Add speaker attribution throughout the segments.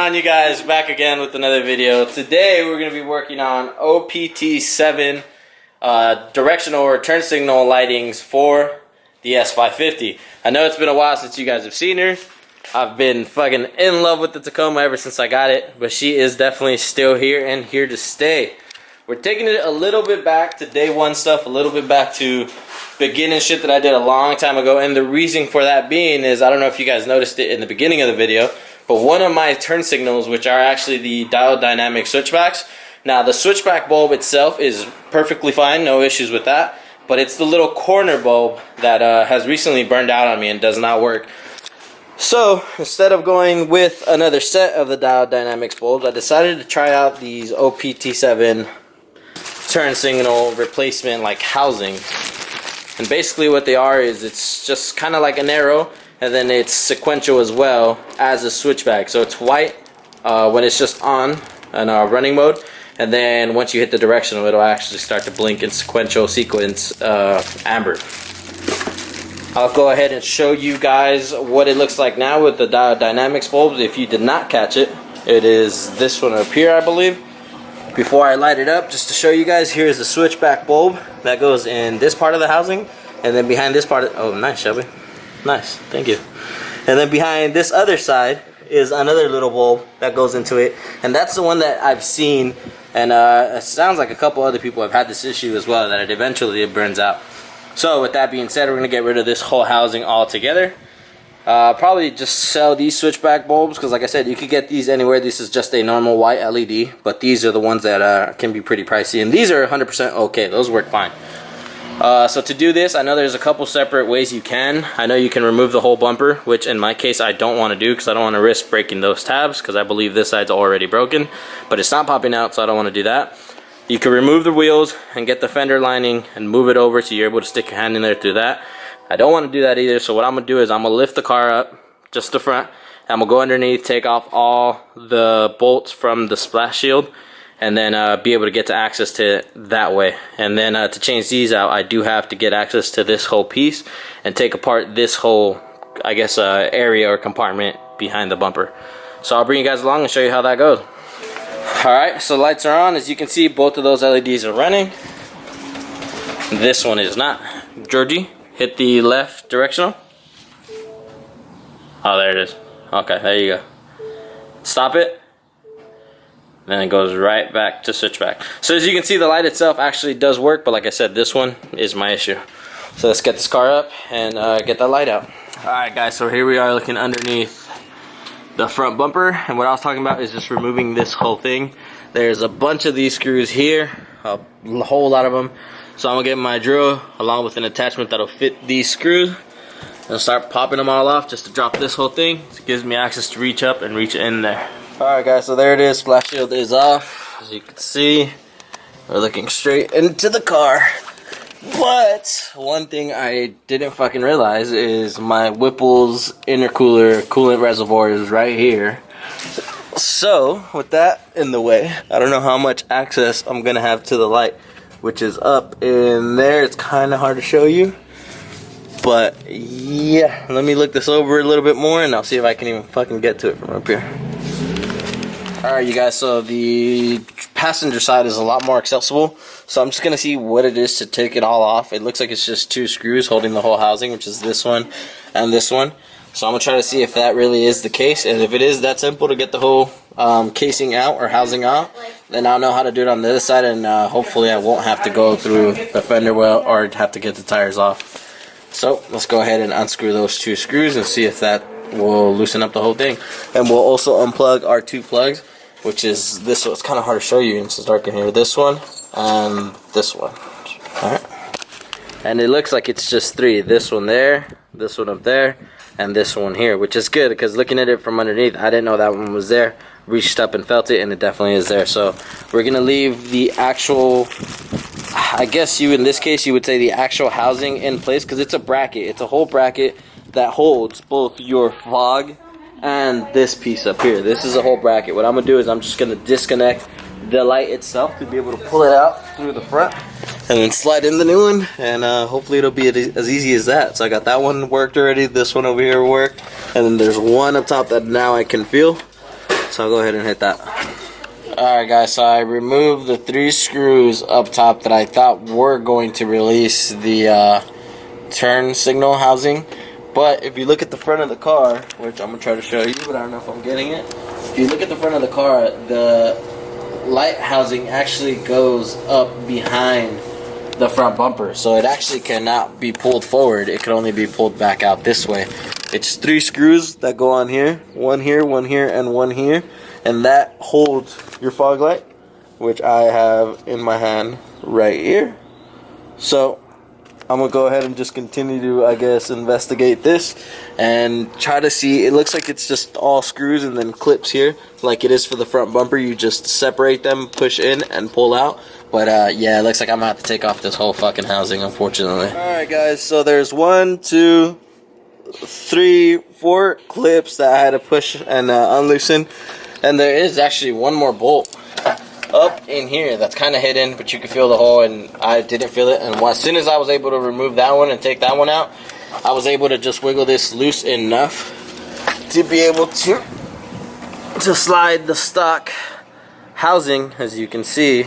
Speaker 1: on, you guys? Back again with another video. Today we're going to be working on Opt7 directional or turn signal lightings for the S550. I know it's been a while since you guys have seen her. I've been fucking in love with the Tacoma ever since I got it, but she is definitely still here and here to stay. We're taking it a little bit back to day one stuff, a little bit back to beginning shit that I did a long time ago, and the reason for that being is, I don't know if you guys noticed it in the beginning of the video, but one of my turn signals, which are actually the diode dynamic switchbacks. Now the switchback bulb itself is perfectly fine, no issues with that, but it's the little corner bulb that has recently burned out on me and does not work. So instead of going with another set of the diode dynamics bulbs, I decided to try out these Opt7 turn signal replacement like housing. And basically what they are is it's just kind of like an arrow, and then it's sequential as well as a switchback. So it's white when it's just on in running mode, and then once you hit the directional, it'll actually start to blink in sequential sequence amber. I'll go ahead and show you guys what it looks like now with the diode dynamics bulbs. If you did not catch it, it is this one up here, I believe. Before I light it up, just to show you guys, here's the switchback bulb that goes in this part of the housing, and then behind this part, oh nice Shelby, nice, thank you. And then behind this other side is another little bulb that goes into it, and that's the one that I've seen, and it sounds like a couple other people have had this issue as well, that it eventually burns out. So with that being said, we're going to get rid of this whole housing altogether. Probably just sell these switchback bulbs, because like I said, you could get these anywhere. This is just a normal white LED, but these are the ones that can be pretty pricey, and these are 100% okay. Those work fine. So to do this, I know there's a couple separate ways you can. I know you can remove the whole bumper, which in my case I don't want to do, because I don't want to risk breaking those tabs, because I believe this side's already broken, but it's not popping out, so I don't want to do that. You can remove the wheels and get the fender lining and move it over so you're able to stick your hand in there through that. I don't want to do that either, so what I'm going to do is I'm going to lift the car up, just the front, and I'm going to go underneath, take off all the bolts from the splash shield, and then be able to get to access to it that way. And then to change these out, I do have to get access to this whole piece and take apart this whole, I guess, area or compartment behind the bumper. So I'll bring you guys along and show you how that goes. Alright, so lights are on. As you can see, both of those LEDs are running. This one is not. Georgie, hit the left directional. Oh, there it is. Okay, there you go. Stop it. Then it goes right back to switchback. So as you can see, the light itself actually does work, but like I said, this one is my issue. So let's get this car up and get that light out. Alright guys, so here we are looking underneath the front bumper, and what I was talking about is just removing this whole thing. There's a bunch of these screws here, a whole lot of them. So I'm gonna get my drill along with an attachment that'll fit these screws and start popping them all off just to drop this whole thing. So it gives me access to reach up and reach in there. Alright guys, so there it is. Splash shield is off. As you can see, we're looking straight into the car. But one thing I didn't fucking realize is my Whipple's intercooler coolant reservoir is right here. So with that in the way, I don't know how much access I'm gonna have to the light, which is up in there. It's kind of hard to show you, but yeah, let me look this over a little bit more and I'll see if I can even fucking get to it from up here. Alright you guys, so the passenger side is a lot more accessible, so I'm just gonna see what it is to take it all off. It looks like it's just two screws holding the whole housing, which is this one and this one. So I'm gonna try to see if that really is the case, and if it is that simple to get the whole casing out or housing out, then I'll know how to do it on the other side, and hopefully I won't have to go through the fender well or have to get the tires off. So let's go ahead and unscrew those two screws and see if that will loosen up the whole thing. And we'll also unplug our two plugs, which is this one. It's kind of hard to show you, it's dark in here. This one and this one. Alright. And it looks like it's just three. This one there, this one up there, and this one here, which is good because looking at it from underneath, I didn't know that one was there. Reached up and felt it, and it definitely is there. So we're gonna leave the actual, I guess you in this case you would say the actual housing in place, because it's a bracket. It's a whole bracket that holds both your fog and this piece up here. This is a whole bracket. What I'm gonna do is I'm just gonna disconnect the light itself to be able to pull it out through the front and then slide in the new one, and hopefully it'll be as easy as that. So I got that one worked already, this one over here worked, and then there's one up top that now I can feel. So I'll go ahead and hit that. Alright guys, so I removed the 3 screws up top that I thought were going to release the turn signal housing. But if you look at the front of the car, which I'm going to try to show you, but I don't know if I'm getting it. If you look at the front of the car, the light housing actually goes up behind the front bumper. So it actually cannot be pulled forward. It can only be pulled back out this way. It's 3 screws that go on here. One here, and one here. And that holds your fog light, which I have in my hand right here. So I'm gonna go ahead and just continue to, I guess, investigate this and try to see. It looks like it's just all screws and then clips here, like it is for the front bumper. You just separate them, push in, and pull out. But yeah, it looks like I'm gonna have to take off this whole fucking housing, unfortunately. Alright guys, so there's 1, 2, 3, 4 clips that I had to push and unloosen. And there is actually one more bolt up in here that's kind of hidden, but you can feel the hole, and I didn't feel it. And as soon as I was able to remove that one and take that one out, I was able to just wiggle this loose enough to be able to slide the stock housing. As you can see,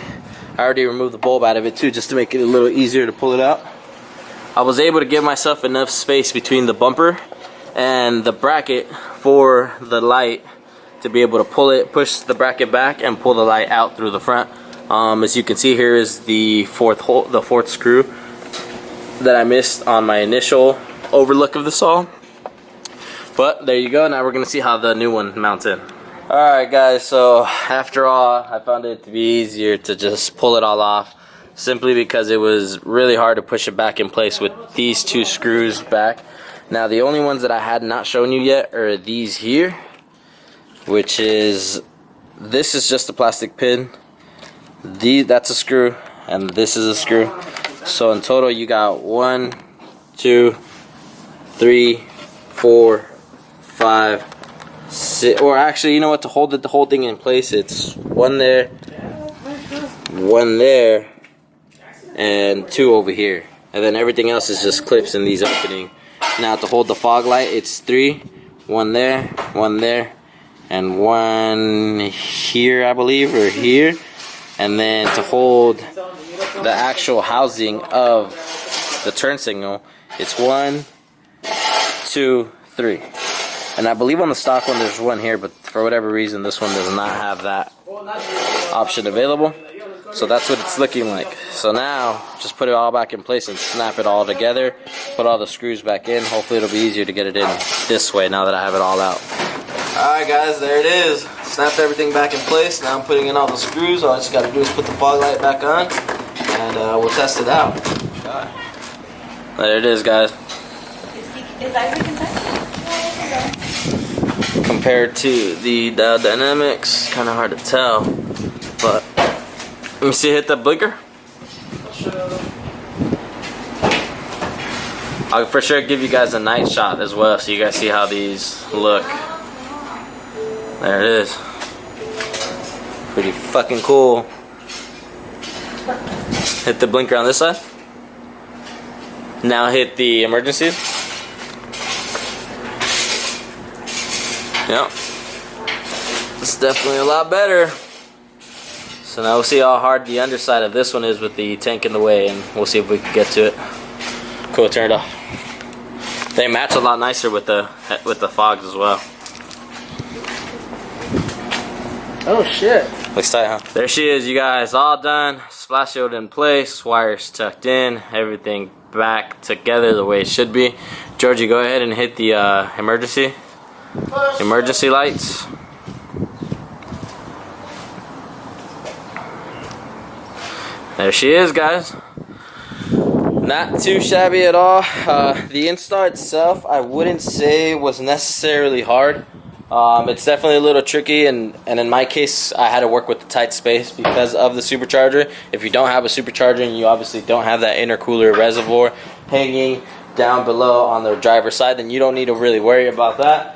Speaker 1: I already removed the bulb out of it too, just to make it a little easier to pull it out. I was able to give myself enough space between the bumper and the bracket for the light to be able to pull it, push the bracket back, and pull the light out through the front. As you can see, here is the fourth screw that I missed on my initial overlook of this all. But there you go. Now we're gonna see how the new one mounts in. Alright guys, so after all, I found it to be easier to just pull it all off, simply because it was really hard to push it back in place with these 2 screws back. Now the only ones that I had not shown you yet are these here, which is, this is just a plastic pin, that's a screw, and this is a screw. So in total you got 1, 2, 3, 4, 5, 6, or actually, you know what, to hold the whole thing in place, it's 1 there, 1 there, and 2 over here, and then everything else is just clips in these openings. Now to hold the fog light, it's 3, 1 there, 1 there, and 1 here, I believe, or here. And then to hold the actual housing of the turn signal, it's 1, 2, 3. And I believe on the stock one there's 1 here, but for whatever reason this one does not have that option available. So that's what it's looking like. So now just put it all back in place and snap it all together, put all the screws back in. Hopefully it'll be easier to get it in this way now that I have it all out. Alright guys, there it is. Snapped everything back in place. Now I'm putting in all the screws. All I just got to do is put the fog light back on, and we'll test it out. There it is, guys.
Speaker 2: Is Isaac inside?
Speaker 1: Compared to the Dial Dynamics, kind of hard to tell, but let me see, hit the blinker. I'll for sure give you guys a night shot as well, so you guys see how these look. There it is. Pretty fucking cool. Hit the blinker on this side. Now hit the emergency. Yep. It's definitely a lot better. So now we'll see how hard the underside of this one is with the tank in the way, and we'll see if we can get to it. Cool, turn it off. They match a lot nicer with the fogs as well.
Speaker 2: Oh shit.
Speaker 1: Looks tight, huh? There she is, you guys, all done. Splash shield in place, wires tucked in, everything back together the way it should be. Georgie, go ahead and hit the emergency lights. There she is, guys. Not too shabby at all. The install itself, I wouldn't say was necessarily hard. It's definitely a little tricky, and in my case, I had to work with the tight space because of the supercharger. If you don't have a supercharger and you obviously don't have that intercooler reservoir hanging down below on the driver's side, then you don't need to really worry about that.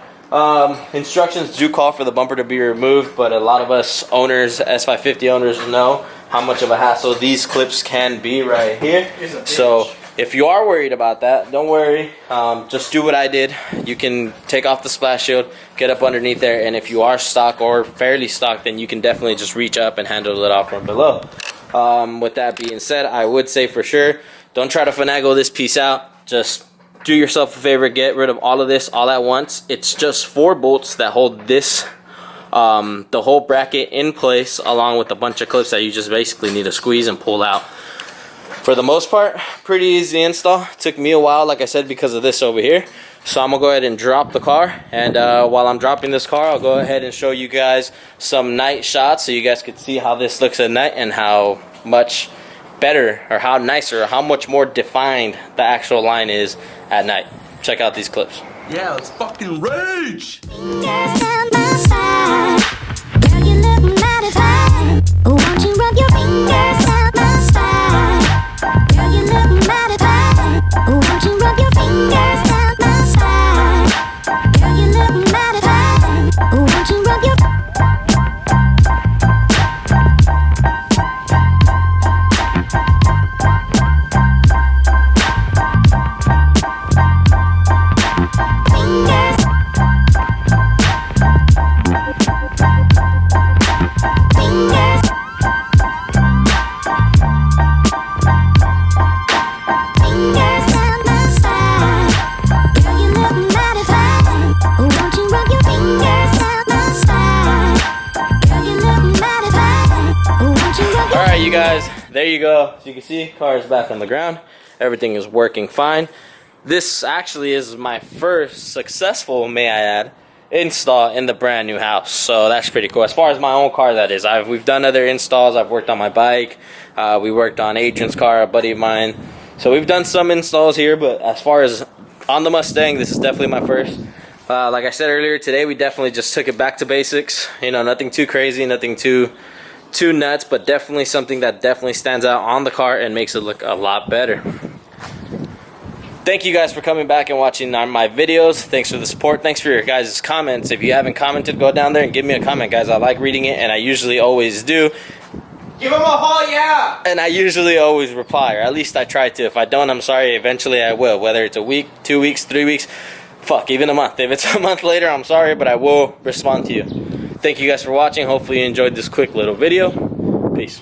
Speaker 1: Instructions do call for the bumper to be removed, but a lot of us owners, S550 owners, know how much of a hassle these clips can be right here. So If you are worried about that, don't worry. Just do what I did. You can take off the splash shield, get up underneath there, and if you are stock or fairly stock, then you can definitely just reach up and handle it off from below. With that being said, I would say for sure, don't try to finagle this piece out. Just do yourself a favor, get rid of all of this all at once. It's just 4 bolts that hold this, the whole bracket in place, along with a bunch of clips that you just basically need to squeeze and pull out. For the most part, pretty easy install. Took me a while, like I said, because of this over here. So I'm gonna go ahead and drop the car, and while I'm dropping this car, I'll go ahead and show you guys some night shots so you guys can see how this looks at night and how much better, or how nicer, or how much more defined the actual line is at night. Check out these clips.
Speaker 3: Yeah, let's fucking rage!
Speaker 4: Won't you rub your fingers down my spine? Girl, you look mighty fine. Won't you rub your fingers down my spine? Girl, you look mighty fine. Won't you rub your
Speaker 1: Alright, you guys, there you go. As you can see, car is back on the ground. Everything is working fine. This actually is my first successful, may I add, install in the brand new house. So that's pretty cool. As far as my own car, that is. We've done other installs. I've worked on my bike. We worked on Adrian's car, a buddy of mine. So we've done some installs here, but as far as on the Mustang, this is definitely my first. Like I said earlier, today we definitely just took it back to basics. You know, nothing too crazy, nothing too nuts, but definitely something that definitely stands out on the car and makes it look a lot better. Thank you guys for coming back and watching my videos. Thanks for the support. Thanks for your guys' comments. If you haven't commented, go down there and give me a comment, guys. I like reading it, and I usually always do.
Speaker 3: Give him a haul, yeah!
Speaker 1: And I usually always reply, or at least I try to. If I don't, I'm sorry. Eventually I will. Whether it's a week, 2 weeks, 3 weeks, fuck, even a month. If it's a month later, I'm sorry, but I will respond to you. Thank you guys for watching. Hopefully you enjoyed this quick little video. Peace.